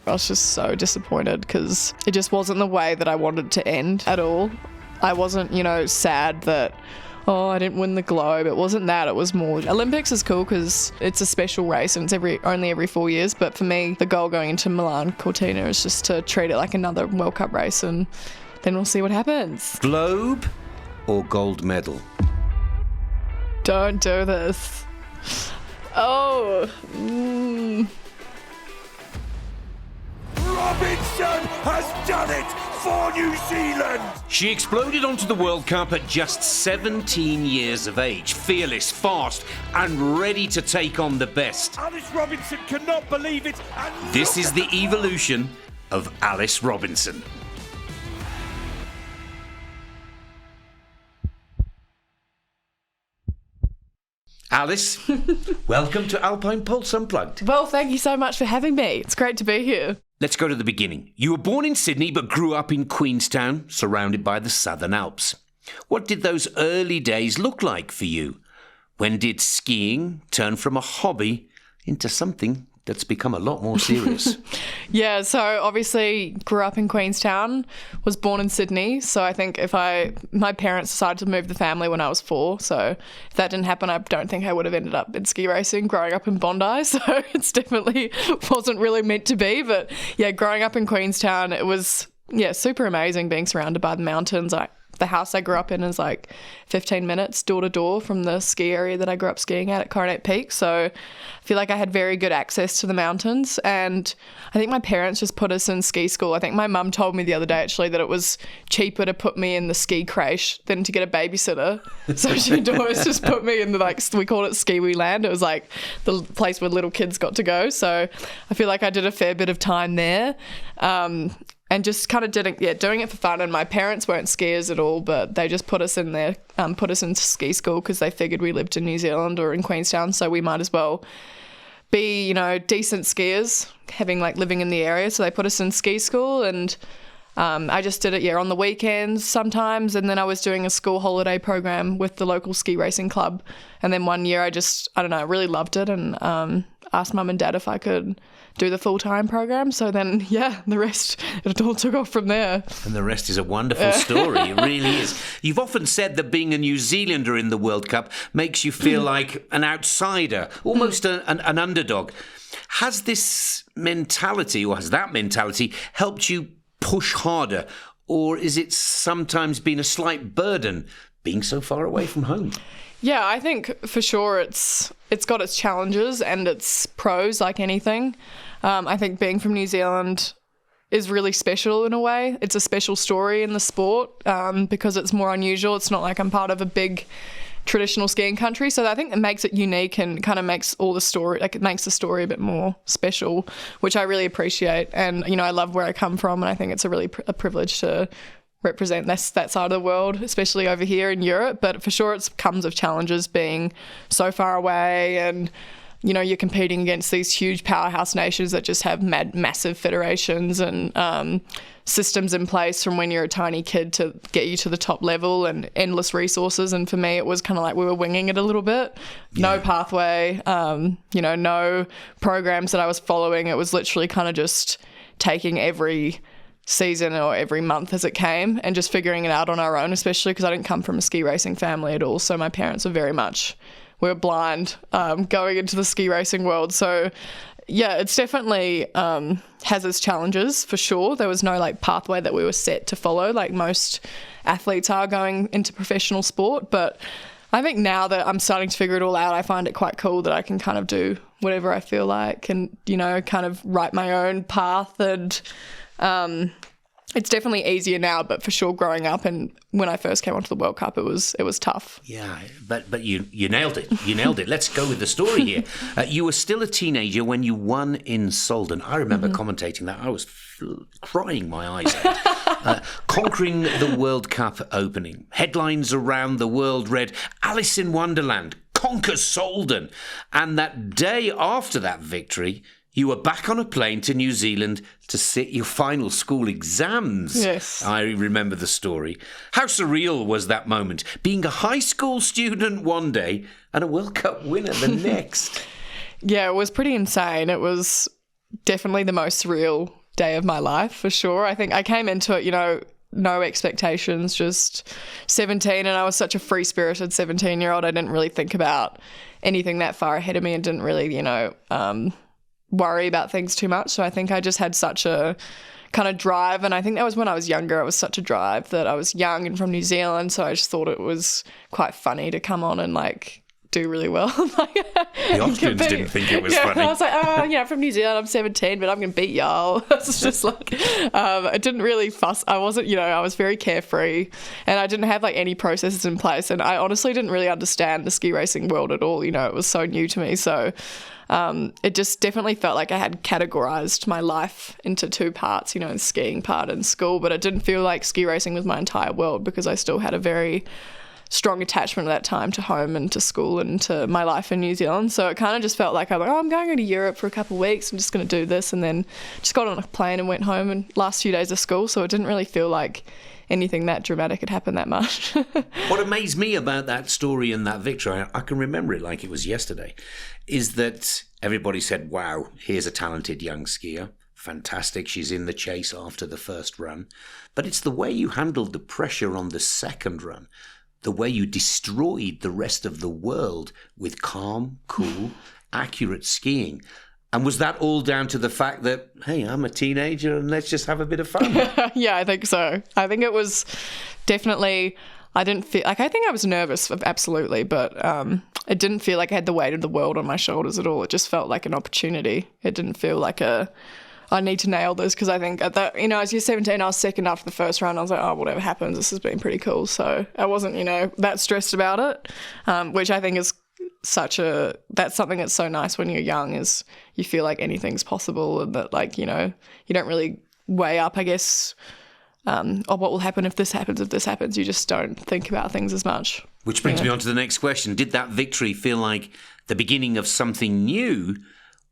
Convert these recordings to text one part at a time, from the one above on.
I was just so disappointed because it just wasn't the way that I wanted to end at all. I wasn't, sad that, I didn't win the Globe. It wasn't that. It was more, Olympics is cool because it's a special race and it's only every 4 years. But for me, the goal going into Milan Cortina is just to treat it like another World Cup race, and then we'll see what happens. Globe or gold medal? Don't do this. Robinson has done it for New Zealand! She exploded onto the World Cup at just 17 years of age, fearless, fast, and ready to take on the best. Alice Robinson cannot believe it. And This is the evolution of Alice Robinson. Alice, welcome to Alpine Pulse Unplugged. Well, thank you so much for having me. It's great to be here. Let's go to the beginning. You were born in Sydney but grew up in Queenstown, surrounded by the Southern Alps. What did those early days look like for you? When did skiing turn from a hobby into something that's become a lot more serious? Yeah, so obviously grew up in Queenstown, was born in Sydney. So I think my parents decided to move the family when I was 4. So if that didn't happen, I don't think I would have ended up in ski racing growing up in Bondi. So it's definitely wasn't really meant to be. But yeah, growing up in Queenstown, it was, super amazing being surrounded by the mountains. The house I grew up in is 15 minutes door to door from the ski area that I grew up skiing at Coronet Peak. So I feel like I had very good access to the mountains, and I think my parents just put us in ski school. I think my mum told me the other day actually that it was cheaper to put me in the ski creche than to get a babysitter. So she'd always just put me in the we called it Kiwi land. It was the place where little kids got to go. So I feel like I did a fair bit of time there. And just kind of doing it for fun. And my parents weren't skiers at all, but they just put us in there, put us into ski school because they figured we lived in New Zealand or in Queenstown, so we might as well be, decent skiers, living in the area. So they put us in ski school, and I just did it, on the weekends sometimes. And then I was doing a school holiday program with the local ski racing club. And then one year I really loved it, and asked mum and dad if I could do the full-time program. So then, the rest, it all took off from there. And the rest is a wonderful story. It really is. You've often said that being a New Zealander in the World Cup makes you feel like an outsider, almost an underdog. Has this mentality, or has that mentality, helped you push harder? Or is it sometimes been a slight burden being so far away from home? Yeah, I think for sure it's got its challenges and its pros like anything. I think being from New Zealand is really special in a way. It's a special story in the sport because it's more unusual. It's not like I'm part of a big traditional skiing country. So I think it makes it unique and kind of makes all the story, it makes the story a bit more special, which I really appreciate. And, I love where I come from, and I think it's a really a privilege to represent that side of the world, especially over here in Europe. But for sure it comes with challenges being so far away, and you're competing against these huge powerhouse nations that just have massive federations and systems in place from when you're a tiny kid to get you to the top level, and endless resources. And for me it was kind of like we were winging it a little bit. No pathway, no programs that I was following. It was literally kind of just taking every season or every month as it came and just figuring it out on our own, especially because I didn't come from a ski racing family at all. So my parents were blind going into the ski racing world. So yeah, it's definitely has its challenges for sure. There was no pathway that we were set to follow like most athletes are going into professional sport. But I think now that I'm starting to figure it all out, I find it quite cool that I can kind of do whatever I feel like and, kind of write my own path. And it's definitely easier now, but for sure growing up and when I first came onto the World Cup, it was tough. Yeah, but you nailed it. You nailed it. Let's go with the story here. You were still a teenager when you won in Sölden. I remember commentating that. I was crying my eyes out. Conquering the World Cup opening. Headlines around the world read, Alice in Wonderland conquers Sölden. And that day after that victory, you were back on a plane to New Zealand to sit your final school exams. Yes. I remember the story. How surreal was that moment, being a high school student one day and a World Cup winner the next? Yeah, it was pretty insane. It was definitely the most surreal day of my life, for sure. I think I came into it, no expectations, just 17, and I was such a free-spirited 17-year-old. I didn't really think about anything that far ahead of me and didn't really, worry about things too much. So I think I just had such a kind of drive, and I think that was when I was younger. It was such a drive that I was young and from New Zealand, so I just thought it was quite funny to come on and do really well. The Austrians didn't think it was funny. I was like, I'm from New Zealand, I'm 17, but I'm going to beat y'all. It's just I didn't really fuss. I wasn't, I was very carefree, and I didn't have any processes in place, and I honestly didn't really understand the ski racing world at all. It was so new to me. So it just definitely felt like I had categorized my life into two parts, the skiing part and school, but it didn't feel like ski racing was my entire world, because I still had a very strong attachment at that time to home and to school and to my life in New Zealand. So it kind of just felt like I'm going to Europe for a couple of weeks. I'm just going to do this, and then just got on a plane and went home and last few days of school. So it didn't really feel like anything that dramatic had happened that much. What amazed me about that story and that victory, I can remember it like it was yesterday, is that everybody said, wow, here's a talented young skier. Fantastic, she's in the chase after the first run. But it's the way you handled the pressure on the second run, the way you destroyed the rest of the world with calm, cool, accurate skiing. And was that all down to the fact that, hey, I'm a teenager and let's just have a bit of fun? Yeah, I think so. I think it was definitely, I didn't feel, I think I was nervous, absolutely, but it didn't feel like I had the weight of the world on my shoulders at all. It just felt like an opportunity. It didn't feel like I need to nail this, because I think at that, as you're 17, I was second after the first round. I was like, oh, whatever happens, this has been pretty cool. So I wasn't, that stressed about it, which I think is that's something that's so nice when you're young, is you feel like anything's possible, and that you don't really weigh up, I guess, what will happen if this happens. You just don't think about things as much. Which brings me on to the next question. Did that victory feel like the beginning of something new,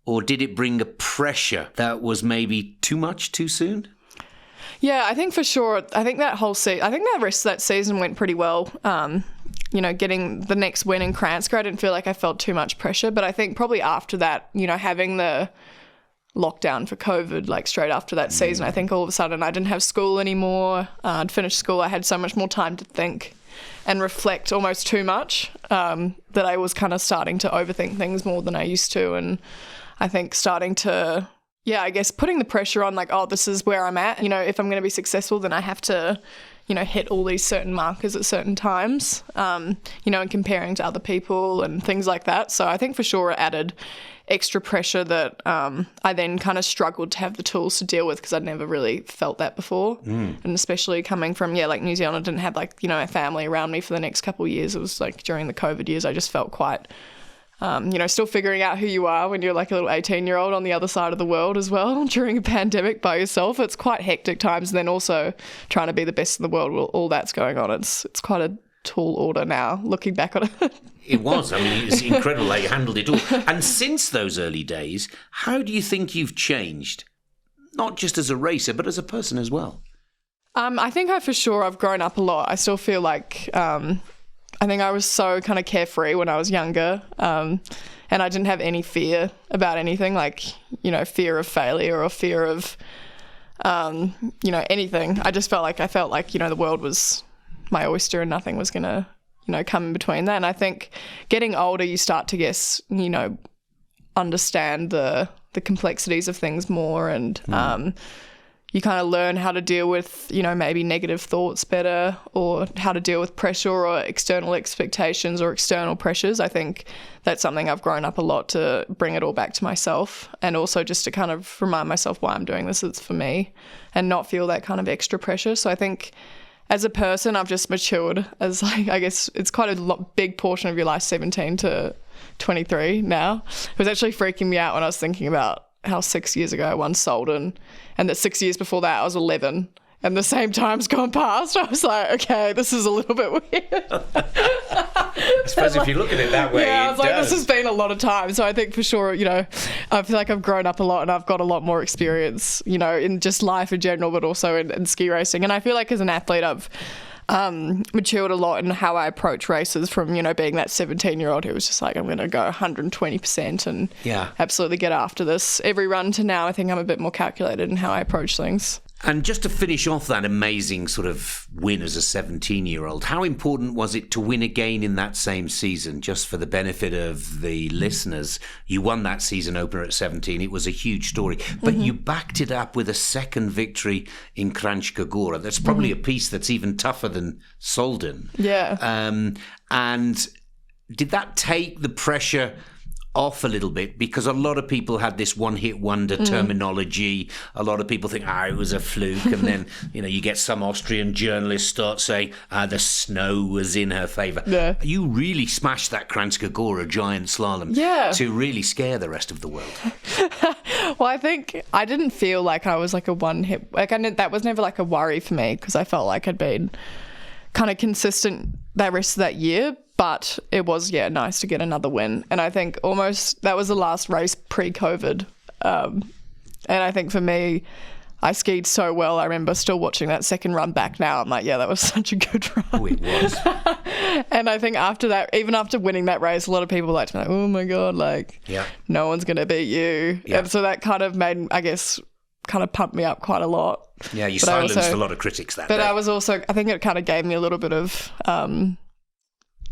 or did it bring a pressure that was maybe too much too soon? Yeah, I think for sure. I think that whole I think that rest of that season went pretty well. Getting the next win in Kranjska, I didn't feel like I felt too much pressure. But I think probably after that, having the lockdown for COVID, straight after that season, I think all of a sudden I didn't have school anymore. I'd finished school. I had so much more time to think and reflect, almost too much, that I was kind of starting to overthink things more than I used to. And I think starting to, I guess putting the pressure on, this is where I'm at. If I'm going to be successful, then I have to, hit all these certain markers at certain times, and comparing to other people and things like that. So I think for sure it added extra pressure that I then kind of struggled to have the tools to deal with, because I'd never really felt that before. And especially coming from, New Zealand, I didn't have a family around me for the next couple of years. It was during the COVID years, I just felt quite still figuring out who you are when you're a little 18-year-old on the other side of the world as well during a pandemic by yourself. It's quite hectic times. And then also trying to be the best in the world while all that's going on. It's quite a tall order now, looking back on it. It was. It's incredible how you handled it all. And since those early days, how do you think you've changed? Not just as a racer, but as a person as well. I think I've grown up a lot. I still feel like I think I was so kind of carefree when I was younger, and I didn't have any fear about anything, fear of failure or fear of, anything. I just felt like the world was my oyster and nothing was going to, come in between that. And I think getting older, you start to guess, understand the complexities of things more, and you kind of learn how to deal with, maybe negative thoughts better, or how to deal with pressure or external expectations or external pressures. I think that's something I've grown up a lot, to bring it all back to myself, and also just to kind of remind myself why I'm doing this. It's for me, and not feel that kind of extra pressure. So I think as a person, I've just matured as I guess it's quite a big portion of your life, 17 to 23 now. It was actually freaking me out when I was thinking about how 6 years ago I won Sölden, and that 6 years before that I was 11, and the same time's gone past. I was like, okay, this is a little bit weird. I suppose if you look at it that way, I was this has been a lot of time. So I think for sure, I feel like I've grown up a lot, and I've got a lot more experience, in just life in general, but also in ski racing. And I feel like as an athlete, I've matured a lot in how I approach races from, being that 17-year-old who was just like, I'm going to go 120% and absolutely get after this every run, to now I think I'm a bit more calculated in how I approach things. And just to finish off that amazing sort of win as a 17-year-old, how important was it to win again in that same season? Just for the benefit of the listeners, you won that season opener at 17. It was a huge story. But you backed it up with a second victory in Kranjska Gora. That's probably a piece that's even tougher than Sölden. Yeah. And did that take the pressure off a little bit? Because a lot of people had this one-hit wonder terminology. A lot of people think, it was a fluke. And then, you get some Austrian journalists start saying, the snow was in her favour. Yeah. You really smashed that Kranjska Gora giant slalom to really scare the rest of the world. Well, I think I didn't feel like I was like a one-hit... that was never like a worry for me, because I felt like I'd been kind of consistent the rest of that year. But it was, nice to get another win. And I think almost that was the last race pre-COVID. And I think for me, I skied so well. I remember still watching that second run back now. I'm like, that was such a good run. Oh, it was. And I think after that, even after winning that race, a lot of people like to be like, oh my God, no one's going to beat you. Yeah. And so that kind of made, I guess, pumped me up quite a lot. Yeah, you silenced a lot of critics that day. But I think it kind of gave me a little bit of...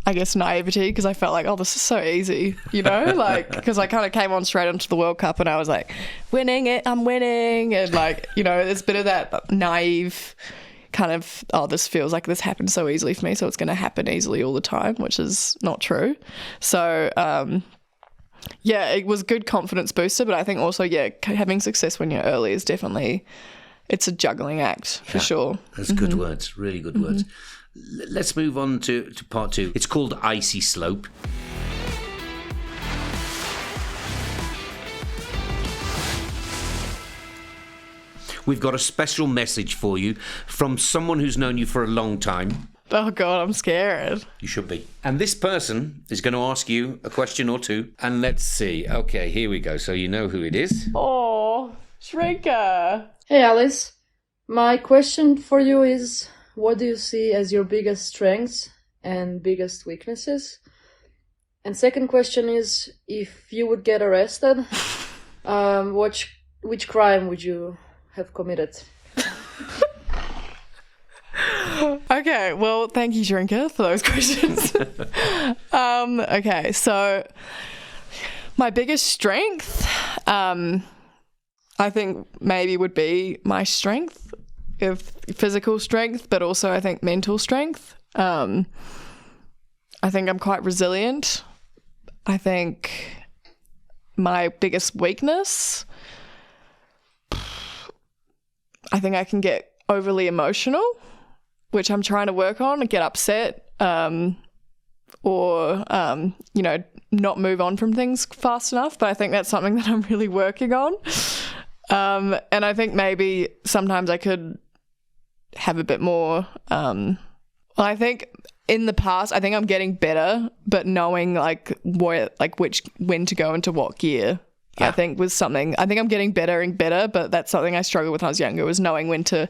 I guess naivety, because I felt like, this is so easy, because I kind of came on straight onto the World Cup and I was like, I'm winning. And there's a bit of that naive kind of, this feels like this happens so easily for me, so it's going to happen easily all the time, which is not true. So, it was a good confidence booster, but I think also, having success when you're early is definitely, it's a juggling act for sure. That's good words, really good words. Let's move on to part two. It's called Icy Slope. We've got a special message for you from someone who's known you for a long time. Oh, God, I'm scared. You should be. And this person is going to ask you a question or two. And let's see. Okay, here we go. So you know who it is. Oh, Zrinka. Hey, Alice. My question for you is... what do you see as your biggest strengths and biggest weaknesses? And second question is, if you would get arrested, which crime would you have committed? Okay, well, thank you, Zrinka, for those questions. Okay, so my biggest strength, I think maybe would be my strength. Of physical strength, but also I think mental strength. I think I'm quite resilient. I think my biggest weakness, I think I can get overly emotional, which I'm trying to work on, and get upset, or not move on from things fast enough. But I think that's something that I'm really working on. And I think maybe sometimes I could have a bit more, I think in the past, I think I'm getting better, but knowing when to go into what gear, I think was something, I think I'm getting better and better, but that's something I struggled with when I was younger, was knowing when to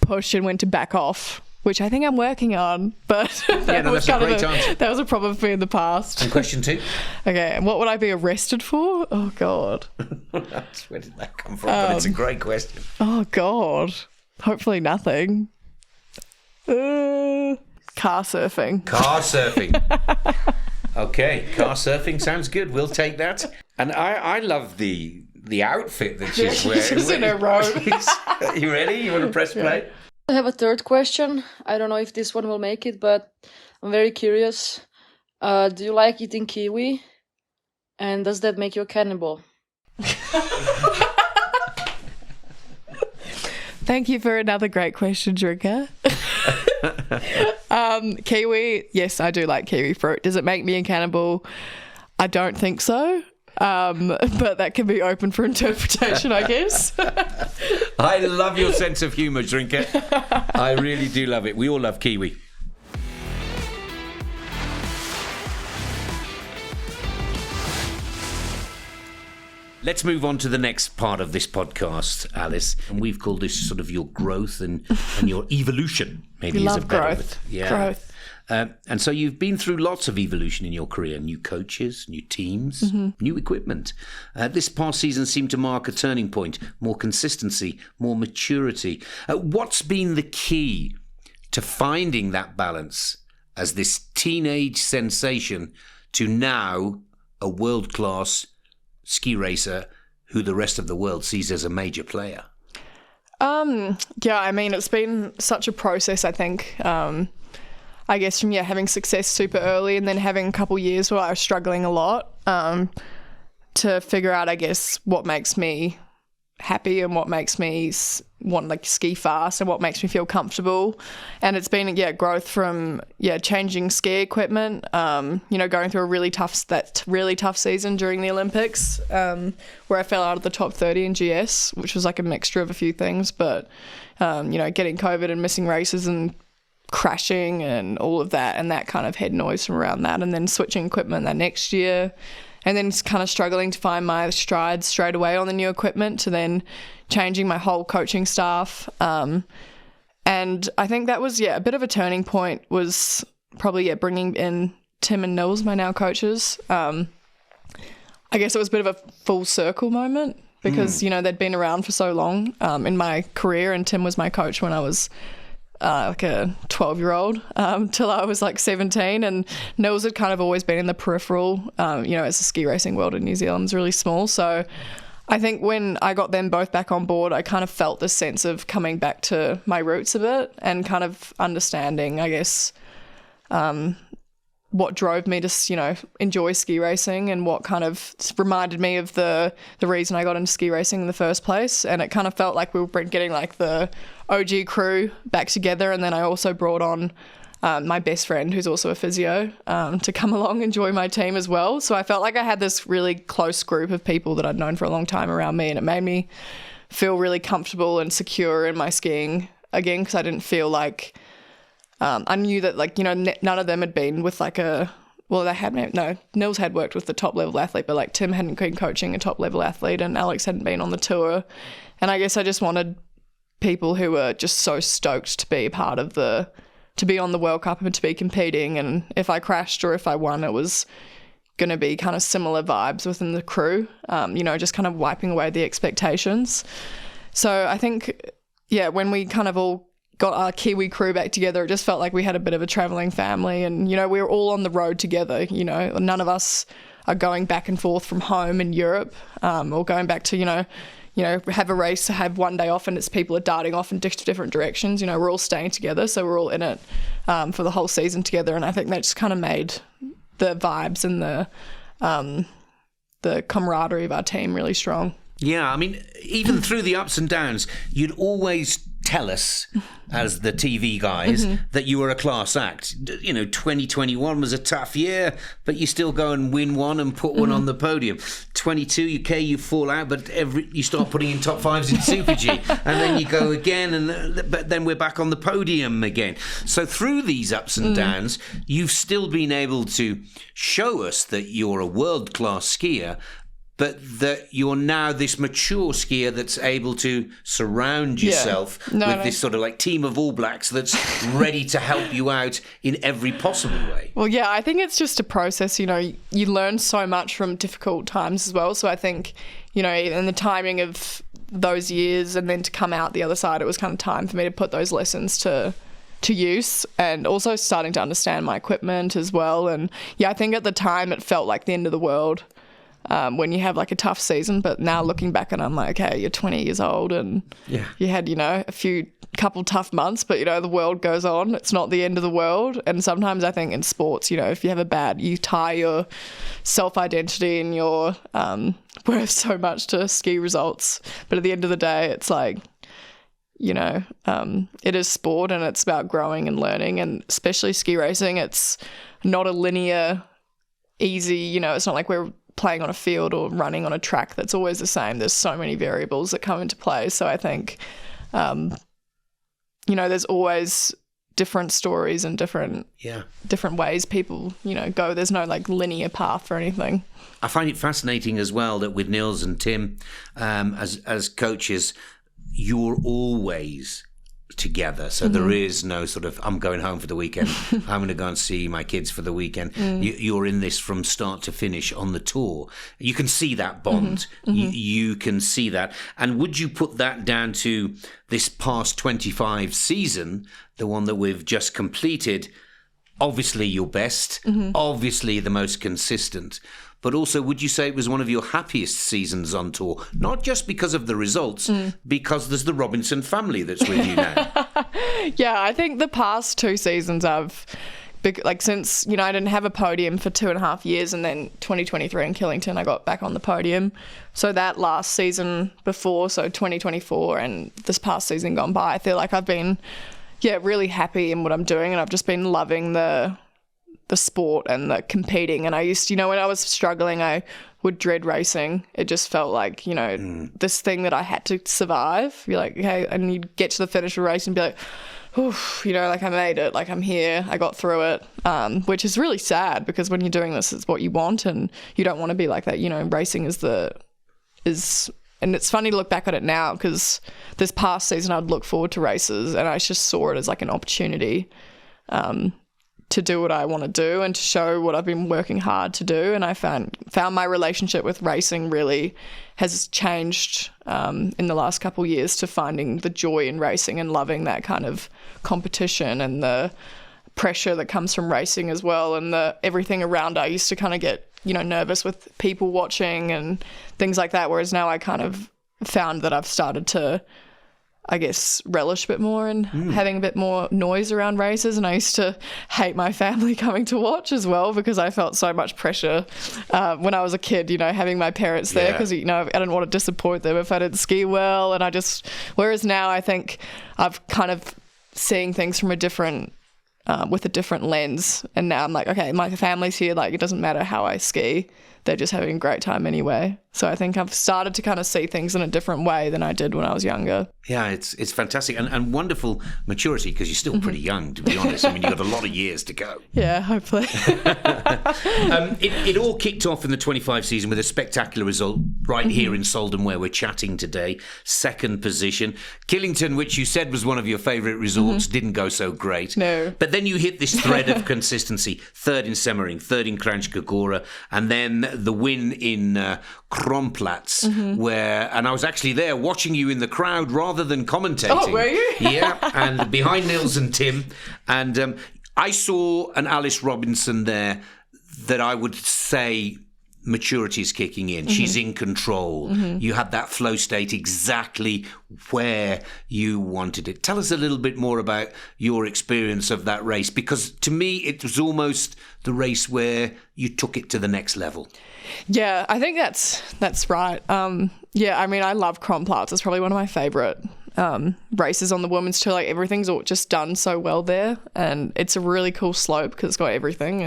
push and when to back off, which I think I'm working on, but that's a great answer. That was a problem for me in the past. And question two. Okay, and what would I be arrested for? Oh, God. Where did that come from? But it's a great question. Oh, God. Hopefully nothing. Car surfing. Car surfing. Okay, car surfing sounds good. We'll take that. And I love the outfit that she's wearing. She's in her robe. Are you ready? You want to press play? I have a third question. I don't know if this one will make it, but I'm very curious. Do you like eating kiwi? And does that make you a cannibal? Thank you for another great question, Zrinka. Kiwi, yes, I do like kiwi fruit. Does it make me a cannibal? I don't think so. But that can be open for interpretation, I guess. I love your sense of humour, Zrinka. I really do love it. We all love kiwi. Let's move on to the next part of this podcast, Alice. And we've called this sort of your growth and your evolution. Maybe We is love a better growth. word. Yeah. Growth. And so you've been through lots of evolution in your career, new coaches, new teams, new equipment. This past season seemed to mark a turning point, more consistency, more maturity. What's been the key to finding that balance as this teenage sensation to now a world-class ski racer who the rest of the world sees as a major player? Yeah, I mean, it's been such a process, I think. I guess from having success super early and then having a couple years where I was struggling a lot to figure out, I guess, what makes me happy and what makes me want to ski fast and what makes me feel comfortable. And it's been growth from changing ski equipment, going through a really tough season during the Olympics, where I fell out of the top 30 in GS, which was like a mixture of a few things, but getting COVID and missing races and crashing and all of that, and that kind of head noise from around that, and then switching equipment that next year, and then kind of struggling to find my strides straight away on the new equipment, to then changing my whole coaching staff. And I think that was a bit of a turning point, was probably bringing in Tim and Nils, my now coaches. I guess it was a bit of a full circle moment because they'd been around for so long in my career, and Tim was my coach when I was like a 12-year-old till I was like 17, and Nils had kind of always been in the peripheral. As the ski racing world in New Zealand's really small, so I think when I got them both back on board, I kind of felt this sense of coming back to my roots a bit and kind of understanding, I guess, what drove me to enjoy ski racing and what kind of reminded me of the reason I got into ski racing in the first place. And it kind of felt like we were getting like the OG crew back together, and then I also brought on my best friend, who's also a physio, to come along and join my team as well. So I felt like I had this really close group of people that I'd known for a long time around me, and it made me feel really comfortable and secure in my skiing again, because I didn't feel like I knew that none of them had been with Nils had worked with the top level athlete, but Tim hadn't been coaching a top level athlete, and Alex hadn't been on the tour. And I guess I just wanted people who were just so stoked to be a part of to be on the World Cup and to be competing. And if I crashed or if I won, it was going to be kind of similar vibes within the crew, just kind of wiping away the expectations. So I think, when we kind of all got our Kiwi crew back together, it just felt like we had a bit of a travelling family, and, we were all on the road together, none of us are going back and forth from home in Europe, or going back to, have a race, have one day off, and it's people are darting off in different directions. We're all staying together, so we're all in it for the whole season together, and I think that just kind of made the vibes and the camaraderie of our team really strong. Yeah, I mean, even through the ups and downs, you'd always tell us, as the TV guys, that you were a class act. 2021 was a tough year, but you still go and win one and put one on the podium. 22 UK, you fall out, but you start putting in top fives in Super G, and then you go again, but then we're back on the podium again. So through these ups and downs, you've still been able to show us that you're a world-class skier, but that you're now this mature skier that's able to surround yourself with this sort of like team of All Blacks that's ready to help you out in every possible way. Well, I think it's just a process. You learn so much from difficult times as well. So I think, in the timing of those years and then to come out the other side, it was kind of time for me to put those lessons to use, and also starting to understand my equipment as well. And I think at the time it felt like the end of the world. When you have like a tough season, but now looking back and I'm like, okay, you're 20 years old and you had, a couple tough months, but the world goes on. It's not the end of the world. And sometimes I think in sports, if you have you tie your self-identity and your worth so much to ski results. But at the end of the day, it's like, it is sport and it's about growing and learning, and especially ski racing, it's not a linear, easy, it's not like we're playing on a field or running on a track that's always the same. There's so many variables that come into play. So I think, there's always different stories and different ways people, go. There's no like linear path or anything. I find it fascinating as well that with Nils and Tim, as coaches, you're always together. So there is no sort of, I'm going home for the weekend, I'm going to go and see my kids for the weekend. You're in this from start to finish on the tour. You can see that bond. You can see that. And would you put that down to this past 25 season, the one that we've just completed? Obviously your best, obviously the most consistent. But also, would you say it was one of your happiest seasons on tour? Not just because of the results, because there's the Robinson family that's with you now. Yeah, I think the past 2 seasons since, I didn't have a podium for 2.5 years, and then 2023 in Killington, I got back on the podium. So that last season before, so 2024 and this past season gone by, I feel like I've been, really happy in what I'm doing, and I've just been loving the sport and the competing. And I used to, when I was struggling, I would dread racing. It just felt like, this thing that I had to survive. You're like, okay, and you'd get to the finish of the race and be like, oof, like I made it, like I'm here, I got through it, which is really sad because when you're doing this, it's what you want and you don't want to be like that. Racing and it's funny to look back at it now because this past season I'd look forward to races and I just saw it as like an opportunity to do what I want to do and to show what I've been working hard to do. And I found my relationship with racing really has changed in the last couple of years to finding the joy in racing and loving that kind of competition and the pressure that comes from racing as well, and everything around. I used to kind of get, nervous with people watching and things like that, whereas now I kind of found that I've started to, I guess, relish a bit more and having a bit more noise around races. And I used to hate my family coming to watch as well because I felt so much pressure when I was a kid, having my parents there because, I didn't want to disappoint them if I didn't ski well. And whereas now I think I've kind of seeing things from a different, with a different lens. And now I'm like, okay, my family's here. Like, it doesn't matter how I ski. They're just having a great time anyway. So I think I've started to kind of see things in a different way than I did when I was younger. Yeah, it's fantastic and wonderful maturity because you're still pretty young, to be honest. I mean, you've got a lot of years to go. Yeah, hopefully. It all kicked off in the 25 season with a spectacular result right here in Sölden where we're chatting today. 2nd position. Killington, which you said was one of your favourite resorts, didn't go so great. No. But then you hit this thread of consistency. 3rd in Semmering, 3rd in Kranjska and then the win in Kronplatz, and I was actually there watching you in the crowd rather than commentating. Oh, were you? Yeah, and behind Nils and Tim. And I saw an Alice Robinson there that I would say maturity is kicking in. She's in control. You had that flow state exactly where you wanted it. Tell us a little bit more about your experience of that race, because to me it was almost the race where you took it to the next level. Yeah, I think that's right. I mean, I love Kronplatz. It's probably one of my favourite races on the women's tour. Like, everything's all just done so well there, and it's a really cool slope because it's got everything.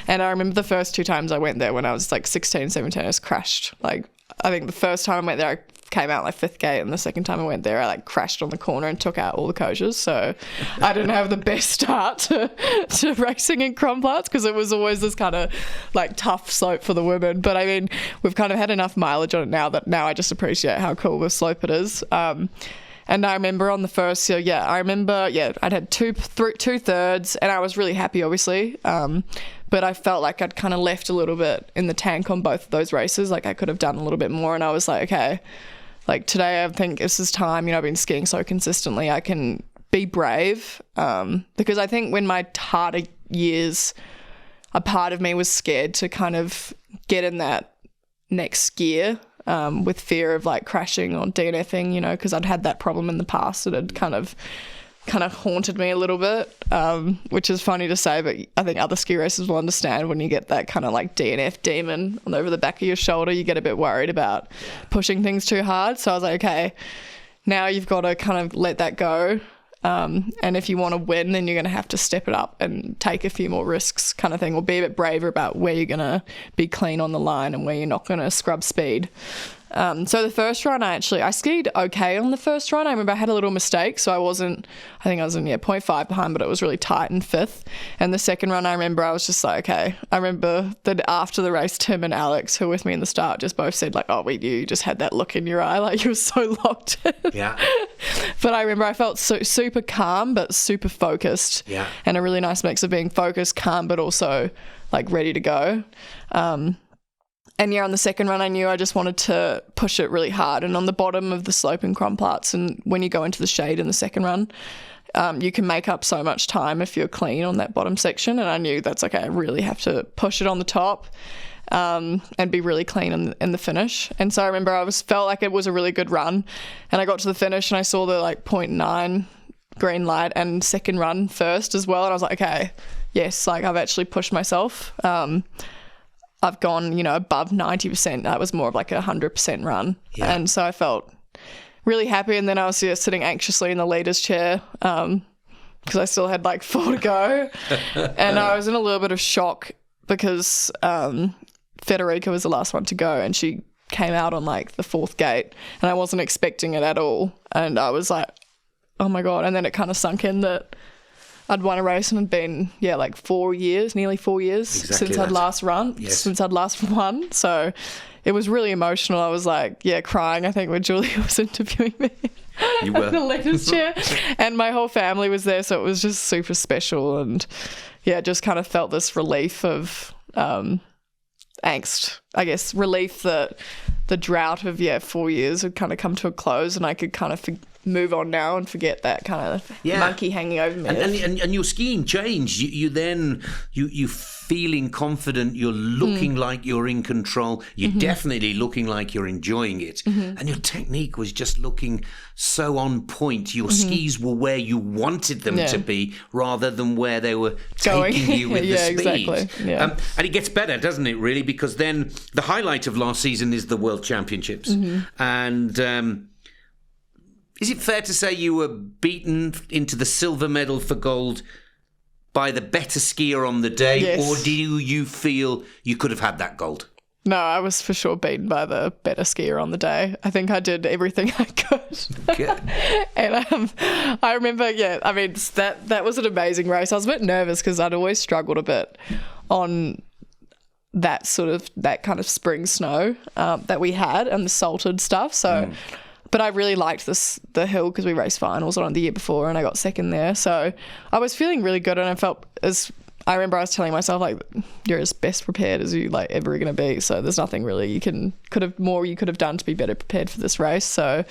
And I remember the first 2 times I went there when I was like 16, 17, I just crashed. Like, I think the first time I went there, I came out like 5th gate, and the second time I went there, I like crashed on the corner and took out all the coaches. So I didn't have the best start to racing in Kronplatz because it was always this kind of like tough slope for the women. But I mean, we've kind of had enough mileage on it now that I just appreciate how cool the slope it is. And I remember on the first year, I'd had two thirds, and I was really happy, obviously. But I felt like I'd kind of left a little bit in the tank on both of those races. Like, I could have done a little bit more, and I was like, okay, like today I think this is time. I've been skiing so consistently, I can be brave. Because I think when my harder years, a part of me was scared to kind of get in that next gear. With fear of like crashing or DNFing, because I'd had that problem in the past that had kind of haunted me a little bit, which is funny to say, but I think other ski racers will understand when you get that kind of like DNF demon on over the back of your shoulder, you get a bit worried about pushing things too hard. So I was like, okay, now you've got to kind of let that go. And if you want to win, then you're going to have to step it up and take a few more risks kind of thing, or be a bit braver about where you're going to be clean on the line and where you're not going to scrub speed. So the first run, I skied okay on the first run. I remember I had a little mistake, so I think I was in 0.5 behind, but it was really tight in fifth. And the second run, I remember I was just like, okay. I remember that after the race, Tim and Alex, who were with me in the start, just both said like, oh, we knew you just had that look in your eye, like you were so locked in. Yeah. But I remember I felt super calm, but super focused. Yeah. And a really nice mix of being focused, calm, but also like ready to go. And yeah, on the second run, I knew I just wanted to push it really hard. And on the bottom of the slope in Kronplatz, and when you go into the shade in the second run, you can make up so much time if you're clean on that bottom section. And I knew that's okay. I really have to push it on the top and be really clean in the finish. And so I remember felt like it was a really good run. And I got to the finish and I saw the like 0.9 green light and second run first as well. And I was like, okay, yes, like I've actually pushed myself. I've gone, above 90%. That was more of like a 100% run. Yeah. And so I felt really happy. And then I was sitting anxiously in the leader's chair because I still had like 4 to go. And I was in a little bit of shock because Federica was the last one to go and she came out on like the 4th gate and I wasn't expecting it at all. And I was like, oh my God. And then it kind of sunk in that I'd won a race and had been, like 4 years, nearly 4 years since I'd last run, since I'd last won. So it was really emotional. I was like, crying, I think, when Julia was interviewing me in the leader's chair. And my whole family was there, so it was just super special. And just kind of felt this relief of angst, I guess, relief that the drought of 4 years had kind of come to a close and I could kind of move on now and forget that kind of monkey hanging over me. And your skiing changed. You feeling confident. You're looking like you're in control. You're definitely looking like you're enjoying it. And your technique was just looking so on point. Your skis were where you wanted them to be rather than where they were taking you with the speed. Exactly. Yeah. And it gets better, doesn't it, really? Because then the highlight of last season is the World Championships. And is it fair to say you were beaten into the silver medal for gold by the better skier on the day? Yes. Or do you feel you could have had that gold? No, I was for sure beaten by the better skier on the day. I think I did everything I could. Okay. And I remember, that was an amazing race. I was a bit nervous because I'd always struggled a bit on that kind of spring snow that we had and the salted stuff. So... But I really liked the hill because we raced finals on it the year before and I got second there. So I was feeling really good and I remember I was telling myself like, you're as best prepared as you like ever going to be. So there's nothing really you could have done to be better prepared for this race. So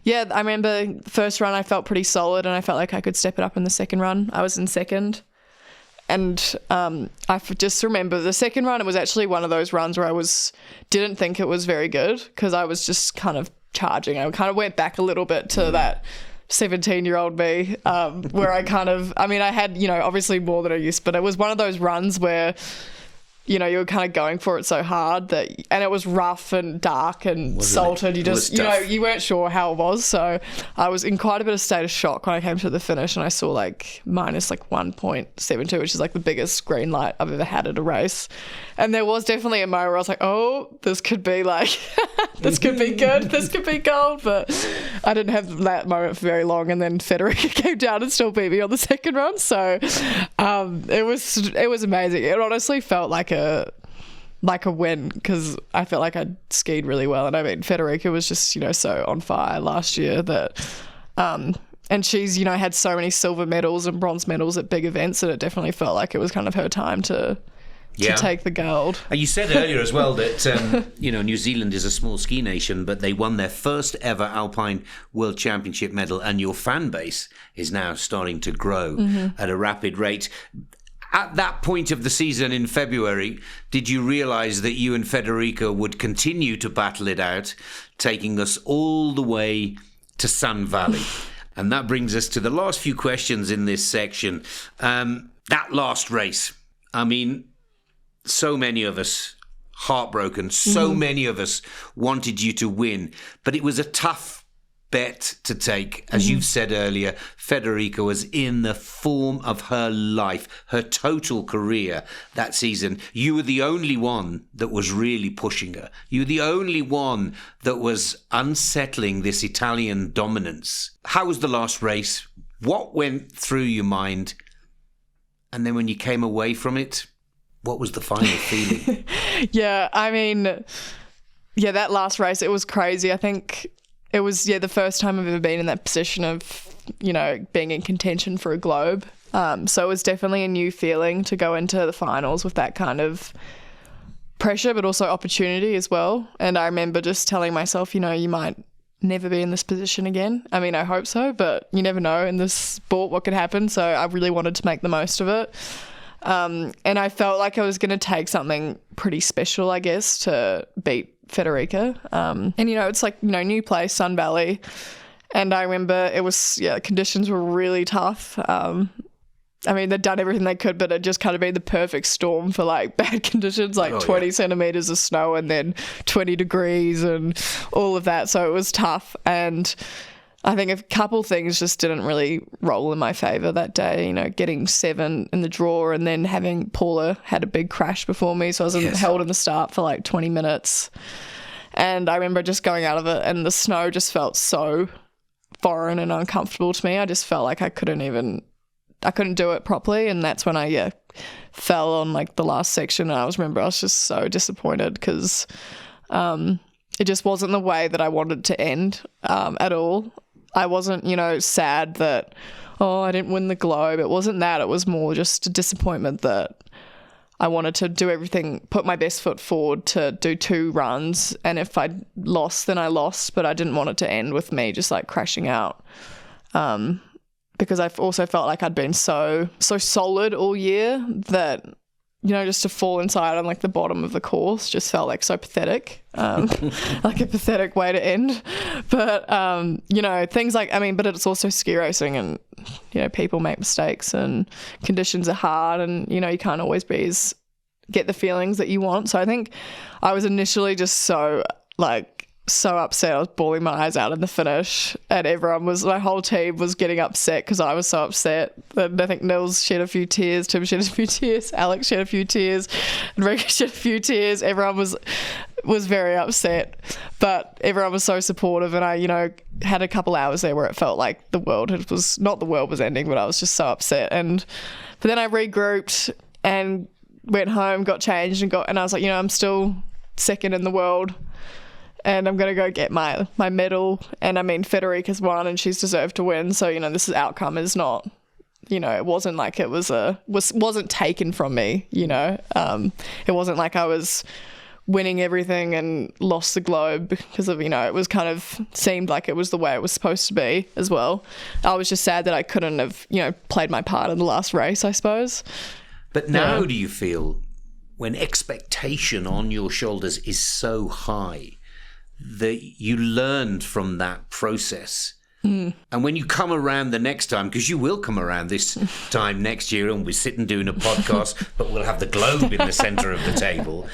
I remember the first run I felt pretty solid and I felt like I could step it up in the second run. I was in second. And I just remember the second run, it was actually one of those runs where I didn't think it was very good because I was just kind of charging. I kind of went back a little bit to that 17-year-old me where I had, obviously more than I used, but it was one of those runs where, you were kind of going for it so hard and it was rough and dark and salted. You just, you weren't sure how it was. So I was in quite a bit of state of shock when I came to the finish and I saw like minus like 1.72, which is like the biggest green light I've ever had at a race. And there was definitely a moment where I was like, oh, this could be like, this could be good. This could be gold. But I didn't have that moment for very long. And then Federica came down and still beat me on the second run. So it was amazing. It honestly felt like a win because I felt like I skied really well. And I mean, Federica was just, so on fire last year that, and she's, had so many silver medals and bronze medals at big events that it definitely felt like it was kind of her time to take the gold. You said earlier as well that, New Zealand is a small ski nation, but they won their first ever Alpine World Championship medal and your fan base is now starting to grow at a rapid rate. At that point of the season in February, did you realise that you and Federica would continue to battle it out, taking us all the way to Sun Valley? And that brings us to the last few questions in this section. That last race, I mean, so many of us heartbroken, so many of us wanted you to win, but it was a tough bet to take. As you've said earlier, Federica was in the form of her life, her total career that season. You were the only one that was really pushing her. You were the only one that was unsettling this Italian dominance. How was the last race? What went through your mind? And then when you came away from it, what was the final feeling? Yeah, I mean, yeah, that last race, it was crazy. I think it was, the first time I've ever been in that position of, being in contention for a globe. So it was definitely a new feeling to go into the finals with that kind of pressure, but also opportunity as well. And I remember just telling myself, you might never be in this position again. I mean, I hope so, but you never know in this sport what could happen. So I really wanted to make the most of it. And I felt like I was going to take something pretty special, I guess, to beat Federica. And, it's like, new place, Sun Valley. And I remember it was, conditions were really tough. I mean, they'd done everything they could, but it just kind of been the perfect storm for like bad conditions, like 20 centimeters of snow and then 20 degrees and all of that. So it was tough. And I think a couple things just didn't really roll in my favour that day, getting 7 in the draw and then having Paula had a big crash before me. So I was held in the start for like 20 minutes. And I remember just going out of it and the snow just felt so foreign and uncomfortable to me. I just felt like I couldn't do it properly. And that's when I, fell on like the last section. And I was just so disappointed because it just wasn't the way that I wanted to end at all. I wasn't, sad that, I didn't win the globe. It wasn't that. It was more just a disappointment that I wanted to do everything, put my best foot forward to do 2 runs. And if I lost, then I lost. But I didn't want it to end with me just like crashing out. Because I've also felt like I'd been so solid all year that, just to fall inside on like the bottom of the course just felt like so pathetic, like a pathetic way to end. But, things like, but it's also ski racing and, people make mistakes and conditions are hard and, you can't always get the feelings that you want. So I think I was initially just so upset. I was bawling my eyes out in the finish and my whole team was getting upset because I was so upset. And I think Nils shed a few tears, Tim shed a few tears, Alex shed a few tears, Enrique shed a few tears. Everyone was very upset, but everyone was so supportive. And I, had a couple hours there where it felt like the world was ending, but I was just so upset. But then I regrouped and went home, got changed and I was like, I'm still second in the world. And I'm going to go get my medal. And Federica's won and she's deserved to win. So, this outcome is not, it wasn't like it wasn't taken from me, It wasn't like I was winning everything and lost the globe because of, it was kind of seemed like it was the way it was supposed to be as well. I was just sad that I couldn't have, played my part in the last race, I suppose. But now do you feel when expectation on your shoulders is so high that you learned from that process? And when you come around the next time, because you will come around this time next year and we're sitting doing a podcast, but we'll have the globe in the centre of the table.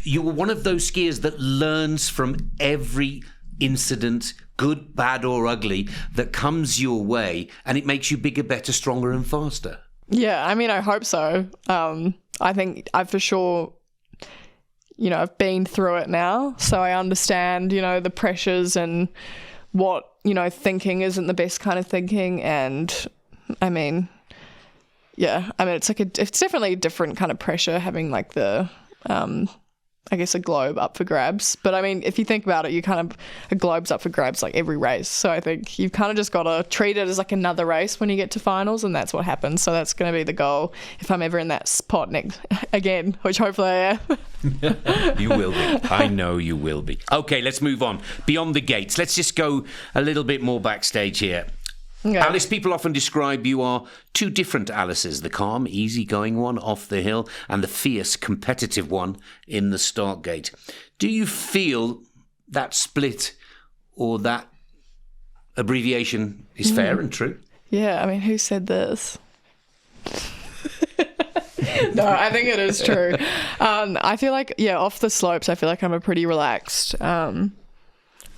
You were one of those skiers that learns from every incident, good, bad or ugly, that comes your way, and it makes you bigger, better, stronger and faster. Yeah, I hope so. I think I for sure... I've been through it now, so I understand, the pressures and what, thinking isn't the best kind of thinking. And it's definitely a different kind of pressure having like the, I guess a globe up for grabs. But if you think about it, a globe's up for grabs like every race. So I think you've kind of just got to treat it as like another race when you get to finals, and that's what happens. So that's going to be the goal if I'm ever in that spot next again, which hopefully I am. You will be. I know you will be. Okay, let's move on. Beyond the gates. Let's just go a little bit more backstage here. Okay. Alice, people often describe you are 2 different Alices, the calm, easygoing one off the hill and the fierce, competitive one in the start gate. Do you feel that split or that abbreviation is fair and true? Yeah, who said this? No, I think it is true. I feel like, off the slopes, I feel like I'm a pretty relaxed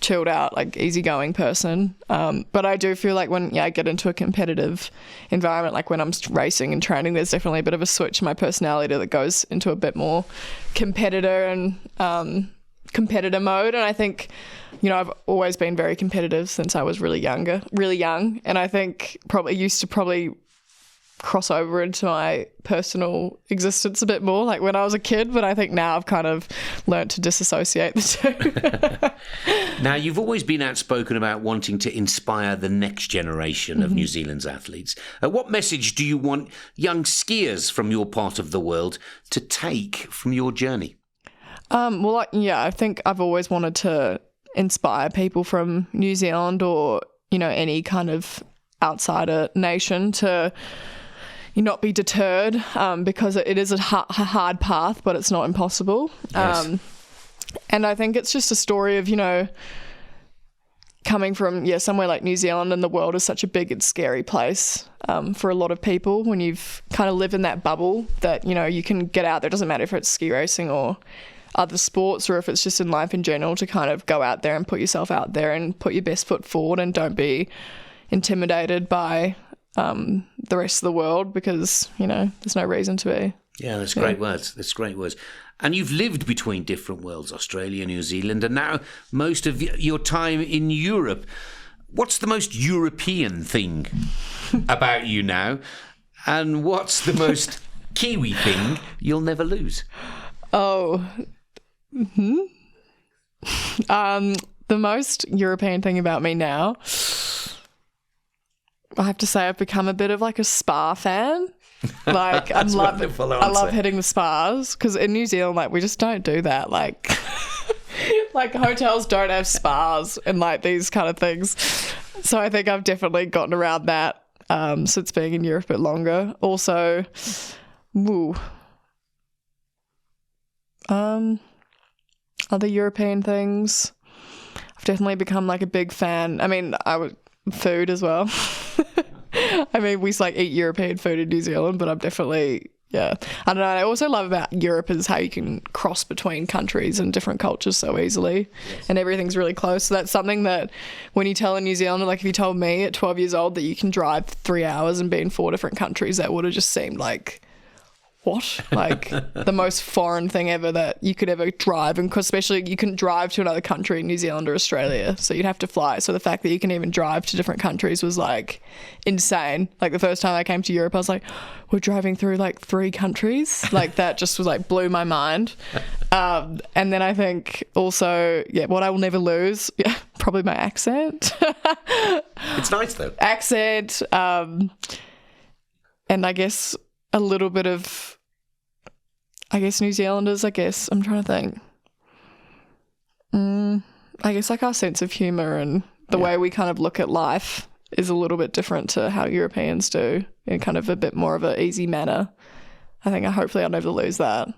chilled out, like easygoing person. But I do feel like when I get into a competitive environment, like when I'm racing and training, there's definitely a bit of a switch in my personality that goes into a bit more competitor competitor mode. And I think, I've always been very competitive since I was really young. And I think used to cross over into my personal existence a bit more, like when I was a kid, but I think now I've kind of learnt to disassociate the two. Now, you've always been outspoken about wanting to inspire the next generation of New Zealand's athletes. What message do you want young skiers from your part of the world to take from your journey? I think I've always wanted to inspire people from New Zealand or, any kind of outsider nation to not be deterred, because it is a hard path, but it's not impossible. Yes. And I think it's just a story of, coming from, somewhere like New Zealand, and the world is such a big and scary place for a lot of people when you've kind of lived in that bubble that, you can get out there. It doesn't matter if it's ski racing or other sports or if it's just in life in general, to kind of go out there and put yourself out there and put your best foot forward and don't be intimidated by the rest of the world, because, there's no reason to be. Yeah, that's great words. That's great words. And you've lived between different worlds, Australia, New Zealand, and now most of your time in Europe. What's the most European thing about you now? And what's the most Kiwi thing you'll never lose? Oh, the most European thing about me now, I have to say I've become a bit of like a spa fan. Like I love hitting the spas, because in New Zealand, like, we just don't do that. Like, like hotels don't have spas and like these kind of things. So I think I've definitely gotten around that since being in Europe a bit longer. Also, other European things, I've definitely become like a big fan. I mean, food as well. I mean, we like eat European food in New Zealand, but I'm definitely, I don't know. I also love about Europe is how you can cross between countries and different cultures so easily, and everything's really close. So that's something that when you tell a New Zealander, like if you told me at 12 years old that you can drive 3 hours and be in 4 different countries, that would have just seemed like, what? Like the most foreign thing ever that you could ever drive. And cause especially you couldn't drive to another country in New Zealand or Australia, so you'd have to fly. So the fact that you can even drive to different countries was like insane. Like the first time I came to Europe, I was like, we're driving through like 3 countries. Like that just was like blew my mind. And then I think also, what I will never lose, probably my accent. It's nice though. Accent, and I guess a little bit of, New Zealanders, I'm trying to think. I guess like our sense of humour and the way we kind of look at life is a little bit different to how Europeans do, in kind of a bit more of an easy manner. I think hopefully I'll never lose that.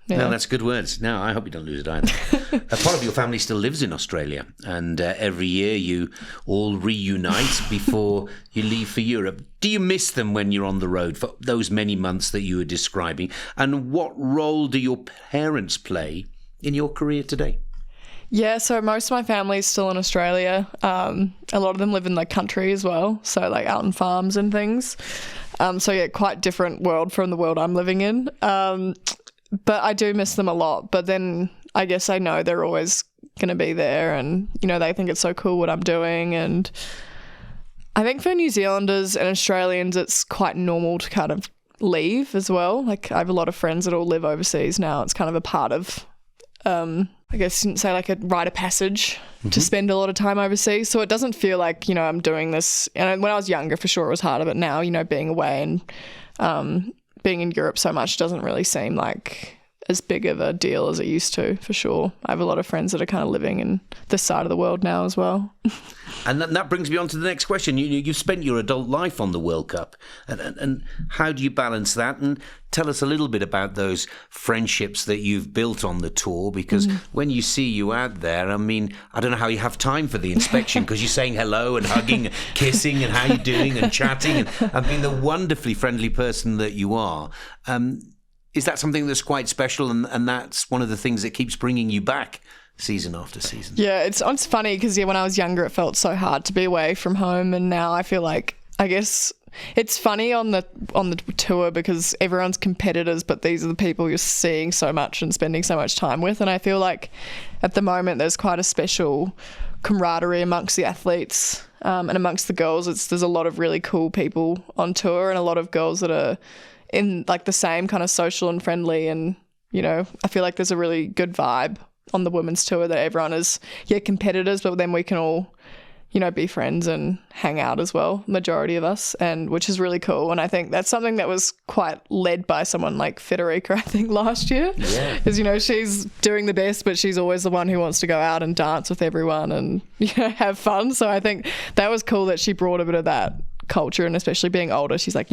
Yeah. No, that's good words. No, I hope you don't lose it either. A part of your family still lives in Australia, and every year you all reunite before you leave for Europe. Do you miss them when you're on the road for those many months that you were describing? And what role do your parents play in your career today? Yeah, so most of my family is still in Australia. A lot of them live in the country as well, so like out on farms and things. Quite different world from the world I'm living in. But I do miss them a lot. But then I guess I know they're always going to be there, and, they think it's so cool what I'm doing. And I think for New Zealanders and Australians, it's quite normal to kind of leave as well. Like I have a lot of friends that all live overseas now. It's kind of a part of, I guess you'd say like a rite of passage to spend a lot of time overseas. So it doesn't feel like, I'm doing this. And when I was younger, for sure it was harder. But now, being away and being in Europe so much doesn't really seem like as big of a deal as it used to, for sure. I have a lot of friends that are kind of living in this side of the world now as well. And that brings me on to the next question. You've spent your adult life on the World Cup. And how do you balance that? And tell us a little bit about those friendships that you've built on the tour, because when you see you out there, I mean, I don't know how you have time for the inspection, because you're saying hello and hugging and kissing and how you doing and chatting and being the wonderfully friendly person that you are. Is that something that's quite special, and that's one of the things that keeps bringing you back season after season. Yeah, it's funny because when I was younger, it felt so hard to be away from home, and now I feel like, I guess it's funny on the tour because everyone's competitors, but these are the people you're seeing so much and spending so much time with, and I feel like at the moment there's quite a special camaraderie amongst the athletes and amongst the girls. There's a lot of really cool people on tour and a lot of girls that are in like the same kind of social and friendly, and I feel like there's a really good vibe on the women's tour that everyone is competitors, but then we can all be friends and hang out as well, majority of us, and which is really cool. And I think that's something that was quite led by someone like Federica, I think, last year. Yeah. Because, she's doing the best, but she's always the one who wants to go out and dance with everyone and, have fun. So I think that was cool that she brought a bit of that culture, and especially being older, she's like,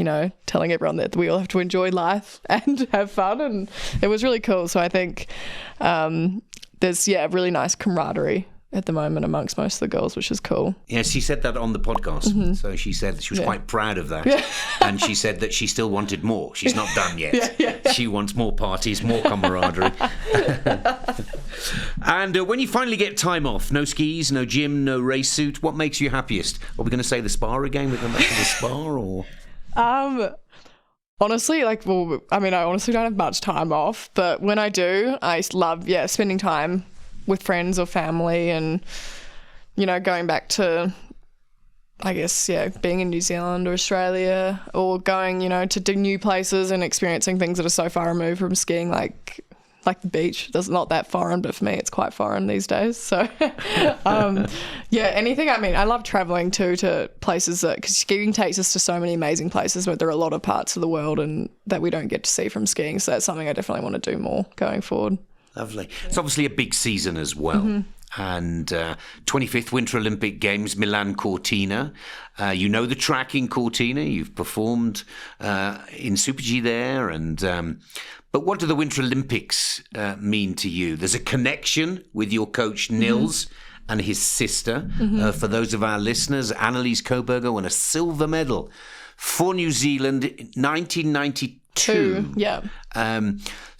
telling everyone that we all have to enjoy life and have fun. And it was really cool. So I think there's, a really nice camaraderie at the moment amongst most of the girls, which is cool. Yeah, she said that on the podcast. Mm-hmm. So she said that she was quite proud of that. Yeah. And she said that she still wanted more. She's not done yet. Yeah. She wants more parties, more camaraderie. And when you finally get time off, no skis, no gym, no race suit, what makes you happiest? Are we going to say the spa again? We're going back to the spa, or...? Honestly, I honestly don't have much time off, but when I do, I love, spending time with friends or family, and going back to, I guess, being in New Zealand or Australia, or going to do new places and experiencing things that are so far removed from skiing, like the beach. That's not that foreign, but for me it's quite foreign these days. So anything. I love traveling too, to places because skiing takes us to so many amazing places, but there are a lot of parts of the world and that we don't get to see from skiing, so that's something I definitely want to do more going forward. Lovely. It's obviously a big season as well. Mm-hmm. And 25th Winter Olympic Games, Milan Cortina. The track in Cortina. You've performed in Super G there. And but what do the Winter Olympics mean to you? There's a connection with your coach, Nils, and his sister. Mm-hmm. For those of our listeners, Annelies Coburger won a silver medal for New Zealand in 1992. Yeah.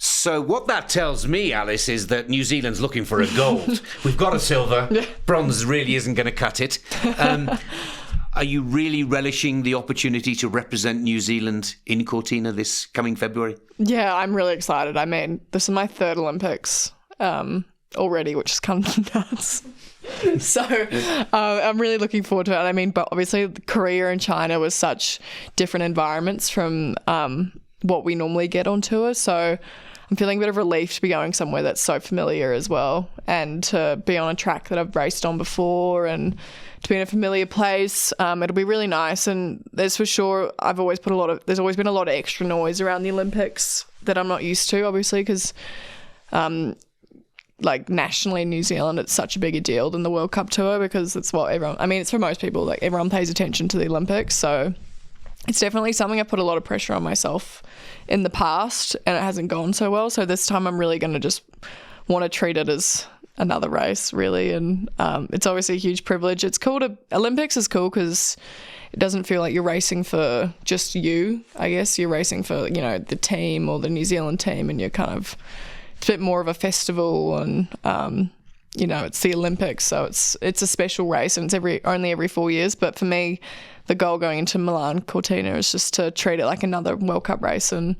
So what that tells me, Alice, is that New Zealand's looking for a gold. We've got a silver. Bronze really isn't going to cut it. Are you really relishing the opportunity to represent New Zealand in Cortina this coming February? Yeah, I'm really excited. This is my third Olympics already, which is kind of nuts. So I'm really looking forward to it. But obviously Korea and China was such different environments from what we normally get on tour. So I'm feeling a bit of relief to be going somewhere that's so familiar as well, and to be on a track that I've raced on before and to be in a familiar place. It'll be really nice. And there's for sure, there's always been a lot of extra noise around the Olympics that I'm not used to, obviously, because nationally in New Zealand, it's such a bigger deal than the World Cup Tour, because it's what everyone, it's for most people, everyone pays attention to the Olympics. So it's definitely something I put a lot of pressure on myself in the past, and it hasn't gone so well. So this time I'm really going to just want to treat it as another race, really. And it's obviously a huge privilege. It's cool Olympics is cool because it doesn't feel like you're racing for just you, I guess. You're racing for, the team or the New Zealand team, and you're kind of, it's a bit more of a festival, and it's the Olympics, so it's a special race, and it's only every 4 years. But for me, the goal going into Milan Cortina is just to treat it like another World Cup race, and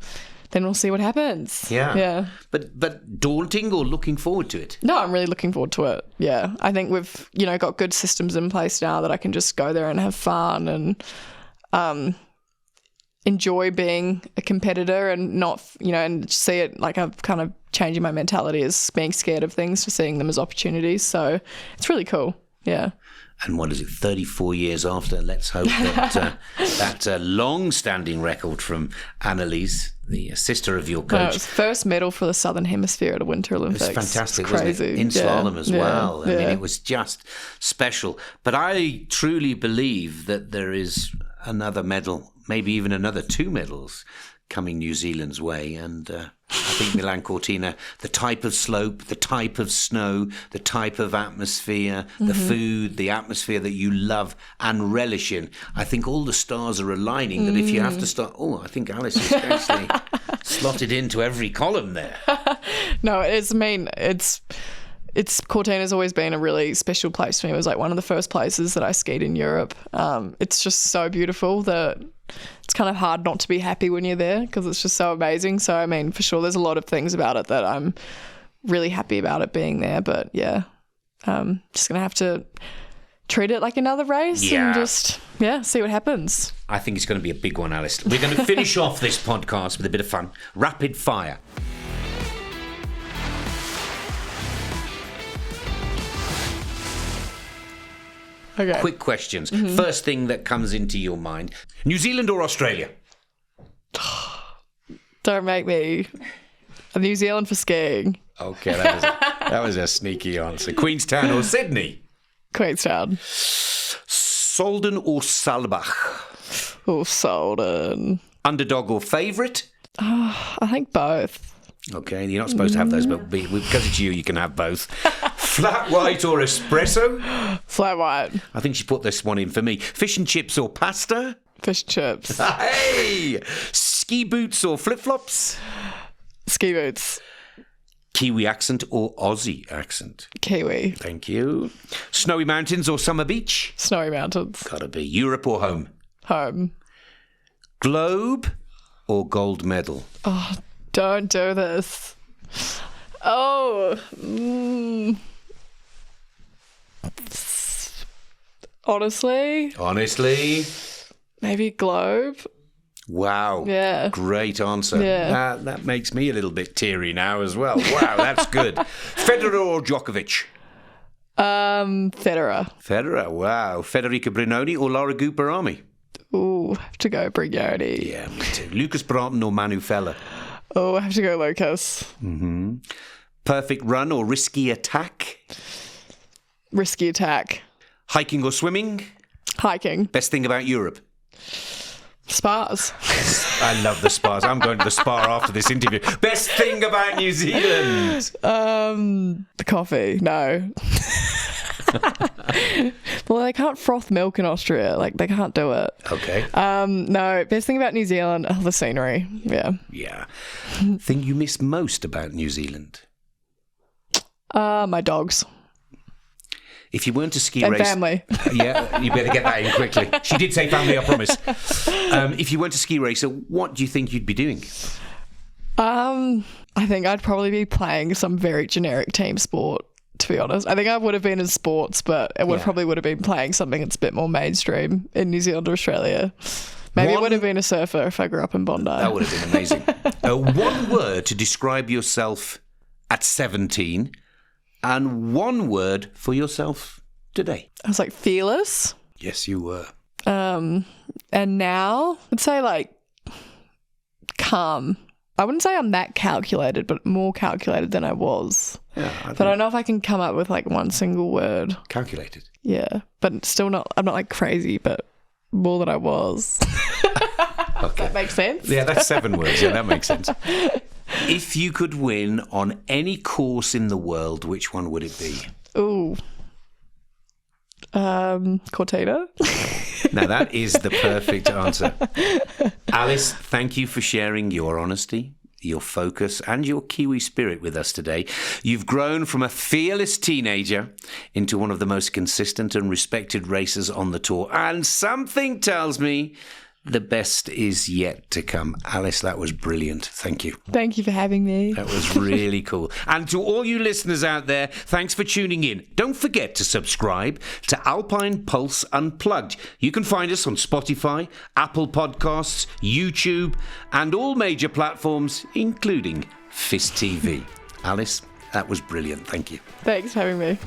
then we'll see what happens. Yeah. But daunting, or looking forward to it? No, I'm really looking forward to it. Yeah, I think we've got good systems in place now that I can just go there and have fun and enjoy being a competitor, and not and see it like I'm kind of changing my mentality as being scared of things to seeing them as opportunities. So it's really cool. Yeah. And what is it, 34 years after? Let's hope that that long-standing record from Annelies, the sister of your coach. First medal for the Southern Hemisphere at a Winter Olympics. It was fantastic, wasn't it? In slalom as well. I mean, it was just special. But I truly believe that there is another medal, maybe even another 2 medals coming New Zealand's way. And I think Milan Cortina, the type of slope, the type of snow, the type of atmosphere, the food, the atmosphere that you love and relish in, I think all the stars are aligning that if you have to start, I think Alice is actually slotted into every column there. No, it's Cortina's always been a really special place for me. It was like one of the first places that I skied in Europe. It's just so beautiful that it's kind of hard not to be happy when you're there because it's just so amazing. So, I mean, for sure, there's a lot of things about it that I'm really happy about it being there. But yeah, just going to have to treat it like another race and just, see what happens. I think it's going to be a big one, Alice. We're going to finish off this podcast with a bit of fun. Rapid fire. Okay. Quick questions. First thing that comes into your mind. New Zealand or Australia? Don't make me. New Zealand for skiing. Okay, that was a sneaky answer. Queenstown or Sydney? Queenstown. Sölden or Saalbach? Oh, Sölden. Underdog or favourite? I think both. Okay, you're not supposed to have those, but because it's you can have both. Flat white or espresso? Flat white. I think she put this one in for me. Fish and chips or pasta? Fish and chips. Hey! Ski boots or flip-flops? Ski boots. Kiwi accent or Aussie accent? Kiwi. Thank you. Snowy mountains or summer beach? Snowy mountains. Gotta be. Europe or home? Home. Globe or gold medal? Oh, don't do this. Oh. Honestly, maybe globe. Wow. Yeah. Great answer. Yeah. That makes me a little bit teary now as well. Wow, that's good. Federer or Djokovic? Federer. Federer, wow. Federica Brinoni or Lara Guparami? Ooh, I have to go Brignoni. Yeah, me too. Lucas Broughton or Manu Feller? Oh, I have to go Lucas. Mm-hmm. Perfect run or risky attack? Risky attack. Hiking or swimming? Hiking. Best thing about Europe? Spas. I love the spas. I'm going to the spa after this interview. Best thing about New Zealand? The coffee. No. Well, they can't froth milk in Austria. Like, they can't do it. Okay. No, best thing about New Zealand, the scenery. Yeah. Yeah. Thing you miss most about New Zealand? My dogs. If you weren't a ski and race... family. Yeah, you better get that in quickly. She did say family, I promise. If you weren't a ski racer, what do you think you'd be doing? I think I'd probably be playing some very generic team sport, to be honest. I think I would have been in sports, but I probably would have been playing something that's a bit more mainstream in New Zealand or Australia. Maybe I would have been a surfer if I grew up in Bondi. That would have been amazing. One word to describe yourself at 17 and one word for yourself today. I was like fearless. Yes, you were. And now I'd say like calm. I wouldn't say I'm that calculated, but more calculated than I was. Yeah, but I don't know if I can come up with like one single word. Calculated. Yeah, but still not. I'm not like crazy, but more than I was. Okay. That makes sense. Yeah, that's 7 words. Yeah, that makes sense. If you could win on any course in the world, which one would it be? Ooh. Cortina. Now, that is the perfect answer. Alice, thank you for sharing your honesty, your focus, and your Kiwi spirit with us today. You've grown from a fearless teenager into one of the most consistent and respected racers on the tour. And something tells me the best is yet to come. Alice, that was brilliant. Thank you. Thank you for having me. That was really cool. And to all you listeners out there, thanks for tuning in. Don't forget to subscribe to Alpine Pulse Unplugged. You can find us on Spotify, Apple Podcasts, YouTube, and all major platforms, including Fist TV. Alice, that was brilliant. Thank you. Thanks for having me.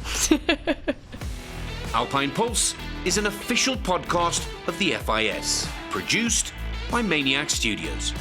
Alpine Pulse is an official podcast of the FIS, produced by Maniac Studios.